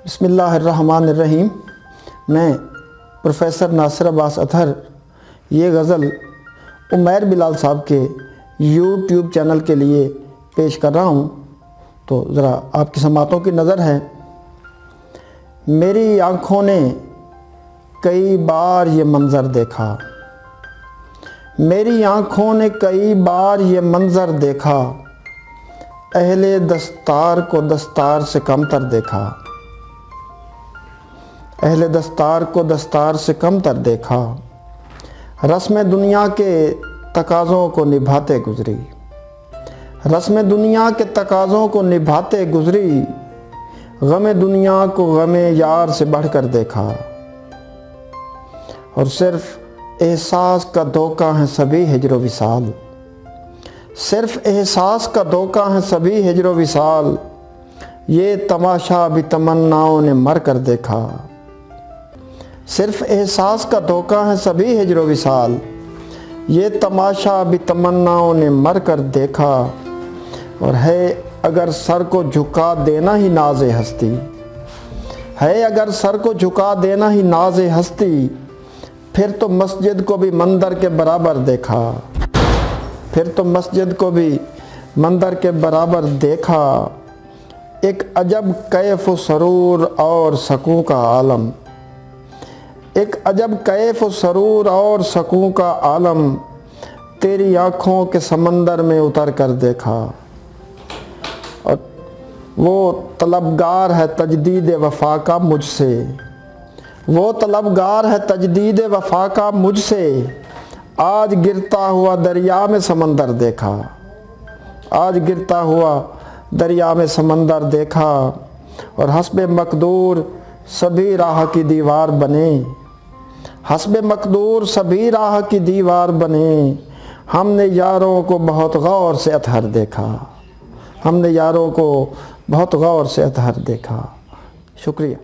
بسم اللہ الرحمن الرحیم۔ میں پروفیسر ناصر عباس اطہر یہ غزل عمیر بلال صاحب کے یوٹیوب چینل کے لیے پیش کر رہا ہوں، تو ذرا آپ کی سماعتوں کی نظر ہے۔ میری آنکھوں نے کئی بار یہ منظر دیکھا، میری آنکھوں نے کئی بار یہ منظر دیکھا، اہل دستار کو دستار سے کم تر دیکھا، اہل دستار کو دستار سے کم تر دیکھا، رسم دنیا کے تقاضوں کو نبھاتے گزری، رسم دنیا کے تقاضوں کو نبھاتے گزری، غم دنیا کو غم یار سے بڑھ کر دیکھا، اور صرف احساس کا دھوکہ ہے سبھی ہجر و وصال، صرف احساس کا دھوکہ ہے سبھی ہجر و وصال، یہ تماشا بھی تمناؤں نے مر کر دیکھا، صرف احساس کا دھوکہ ہے سبھی ہجر و وصال، یہ تماشا بھی تمناؤں نے مر کر دیکھا، اور ہے اگر سر کو جھکا دینا ہی ناز ہستی، ہے اگر سر کو جھکا دینا ہی ناز ہستی، پھر تو مسجد کو بھی مندر کے برابر دیکھا، پھر تو مسجد کو بھی مندر کے برابر دیکھا، ایک عجب کیف و سرور اور سکون کا عالم، ایک عجب کیف و سرور اور سکون کا عالم، تیری آنکھوں کے سمندر میں اتر کر دیکھا، اور وہ طلبگار ہے تجدید وفا کا مجھ سے، وہ طلبگار ہے تجدید وفا کا مجھ سے، آج گرتا ہوا دریا میں سمندر دیکھا، آج گرتا ہوا دریا میں سمندر دیکھا، اور حسب مقدور سبھی راہ کی دیوار بنے، حسب مقدور سبھی راہ کی دیوار بنے، ہم نے یاروں کو بہت غور سے اطہر دیکھا، ہم نے یاروں کو بہت غور سے اطہر دیکھا۔ شکریہ۔